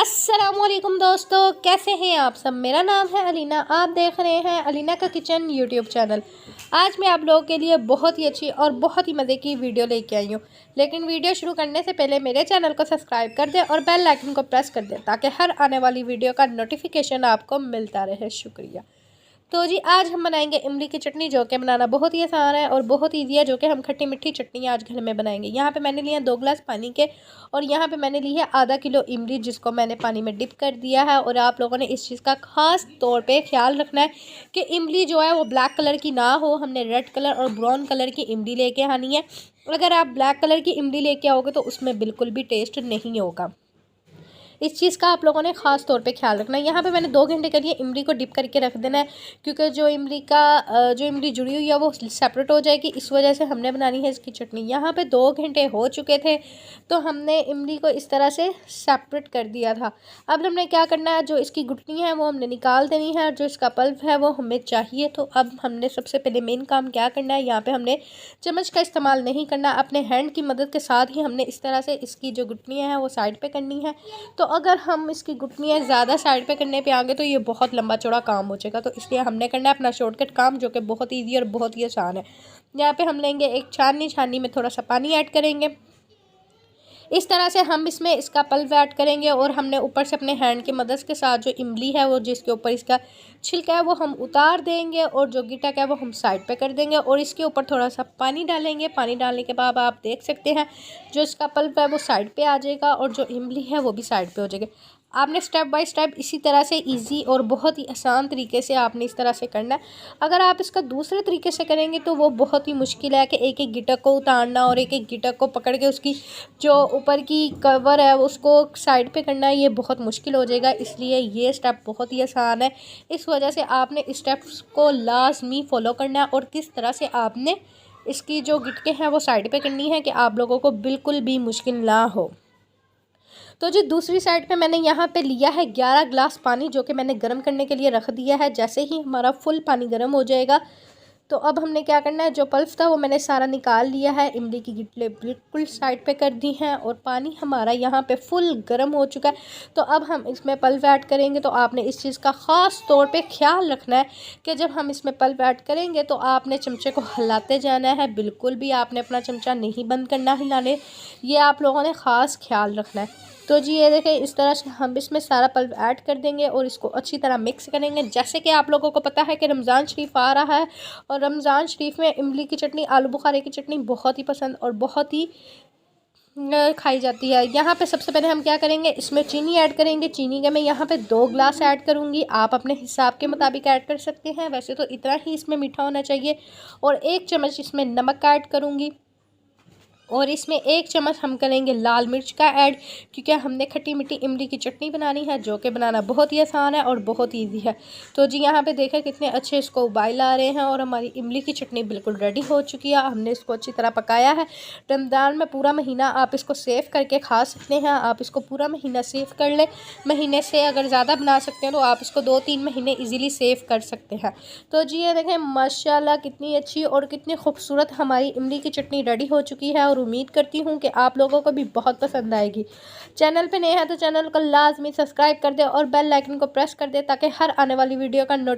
अस्सलामुअलैकुम दोस्तों, कैसे हैं आप सब। मेरा नाम है अलीना, आप देख रहे हैं अलीना का किचन यूट्यूब चैनल। आज मैं आप लोगों के लिए बहुत ही अच्छी और बहुत ही मज़े की वीडियो लेके आई हूँ। लेकिन वीडियो शुरू करने से पहले मेरे चैनल को सब्सक्राइब कर दें और बेल आइकन को प्रेस कर दें ताकि हर आने वाली वीडियो का नोटिफिकेशन आपको मिलता रहे। शुक्रिया। तो जी आज हम बनाएंगे इमली की चटनी, जो कि बनाना बहुत ही आसान है और बहुत ईजी है, जो कि हम खट्टी मीठी चटनी आज घर में बनाएंगे। यहाँ पे मैंने लिया 2 गिलास पानी के और यहाँ पे मैंने ली है आधा किलो इमली, जिसको मैंने पानी में डिप कर दिया है। और आप लोगों ने इस चीज़ का ख़ास तौर पे ख्याल रखना है कि इमली जो है वो ब्लैक कलर की ना हो। हमने रेड कलर और ब्राउन कलर की इमली लेके आनी है। अगर आप ब्लैक कलर की इमली लेके आओगे तो उसमें बिल्कुल भी टेस्ट नहीं होगा। इस चीज़ का आप लोगों ने ख़ास तौर पे ख्याल रखना है। यहाँ पे मैंने 2 घंटे के लिए इमली को डिप करके रख देना है, क्योंकि जो इमली जुड़ी हुई है वो सेपरेट हो जाएगी। इस वजह से हमने बनानी है इसकी चटनी। यहाँ पे 2 घंटे हो चुके थे तो हमने इमली को इस तरह से सेपरेट कर दिया था। अब हमने क्या करना है, जो इसकी गुठली है वो हमने निकाल देनी है और जो इसका पल्प है वो हमें चाहिए। तो अब हमने सबसे पहले मेन काम क्या करना है, यहाँ पर हमने चम्मच का इस्तेमाल नहीं करना, अपने हैंड की मदद के साथ ही हमने इस तरह से इसकी जो गुठलियाँ हैं वो साइड पर करनी है। तो अगर हम इसकी गुठलियाँ ज़्यादा साइड पे करने पे आएंगे तो ये बहुत लंबा चौड़ा काम हो जाएगा। तो इसलिए हमने करना है अपना शॉर्टकट काम, जो कि बहुत ईजी और बहुत ही आसान है। यहाँ पे हम लेंगे एक छाननी में थोड़ा सा पानी ऐड करेंगे। इस तरह से हम इसमें इसका पल्प ऐड करेंगे और हमने ऊपर से अपने हैंड की मदद के साथ जो इमली है वो जिसके ऊपर इसका छिलका है वो हम उतार देंगे और जो गिटक है वो हम साइड पे कर देंगे और इसके ऊपर थोड़ा सा पानी डालेंगे। पानी डालने के बाद आप देख सकते हैं जो इसका पल्प है वो साइड पे आ जाएगा और जो इमली है वो भी साइड पे हो जाएगी। आपने स्टेप बाय स्टेप इसी तरह से इजी और बहुत ही आसान तरीके से आपने इस तरह से करना है। अगर आप इसका दूसरे तरीके से करेंगे तो वो बहुत ही मुश्किल है कि एक एक गिटक को उतारना और एक एक गिटक को पकड़ के उसकी जो ऊपर की कवर है उसको साइड पे करना, ये बहुत मुश्किल हो जाएगा। इसलिए ये स्टेप बहुत ही आसान है। इस वजह से आपने इस स्टेप्स को लाजमी फॉलो करना है और किस तरह से आपने इसकी जो गिटकें हैं वो साइड पे करनी है कि आप लोगों को बिल्कुल भी मुश्किल ना हो। तो जी दूसरी साइड पे मैंने यहाँ पे लिया है 11 गिलास पानी, जो कि मैंने गर्म करने के लिए रख दिया है। जैसे ही हमारा फुल पानी गर्म हो जाएगा तो अब हमने क्या करना है, जो पल्प था वो मैंने सारा निकाल लिया है। इमली की गिटले बिल्कुल साइड पे कर दी हैं और पानी हमारा यहाँ पे फुल गर्म हो चुका है। तो अब हम इसमें पल्प ऐड करेंगे। तो आपने इस चीज़ का ख़ास तौर पे ख्याल रखना है कि जब हम इसमें पल्प ऐड करेंगे तो आपने चमचे को हिलाते जाना है, बिल्कुल भी आपने अपना चमचा नहीं बंद करना हिलाने। ये आप लोगों ने ख़ास ख्याल रखना है। तो जी ये देखें, इस तरह से हम इसमें सारा पल्प ऐड कर देंगे और इसको अच्छी तरह मिक्स करेंगे। जैसे कि आप लोगों को पता है कि रमज़ान शरीफ आ रहा है और रमज़ान शरीफ में इमली की चटनी, आलू बुखारे की चटनी बहुत ही पसंद और बहुत ही खाई जाती है। यहाँ पे सबसे पहले हम क्या करेंगे, इसमें चीनी ऐड करेंगे। चीनी के मैं यहाँ पे 2 गिलास ऐड करूँगी। आप अपने हिसाब के मुताबिक ऐड कर सकते हैं, वैसे तो इतना ही इसमें मीठा होना चाहिए। और 1 चम्मच इसमें नमक ऐड करूँगी और इसमें 1 चम्मच हम करेंगे लाल मिर्च का ऐड, क्योंकि हमने खट्टी मीठी इमली की चटनी बनानी है, जो कि बनाना बहुत ही आसान है और बहुत ईजी है। तो जी यहाँ पे देखें कितने अच्छे इसको उबाल आ रहे हैं और हमारी इमली की चटनी बिल्कुल रेडी हो चुकी है। हमने इसको अच्छी तरह पकाया है। रमज़ान में पूरा महीना आप इसको सेव करके खा सकते हैं। आप इसको पूरा महीना सेव कर लें। महीने से अगर ज़्यादा बना सकते हैं तो आप इसको 2-3 महीने ईज़िली सेव कर सकते हैं। तो जी ये देखें माशाल्लाह कितनी अच्छी और कितनी खूबसूरत हमारी इमली की चटनी रेडी हो चुकी है और उम्मीद करती हूँ कि आप लोगों को भी बहुत पसंद आएगी। चैनल पे नए हैं तो चैनल को लाजमी सब्सक्राइब कर दे और बेल आइकन को प्रेस कर दे ताकि हर आने वाली वीडियो का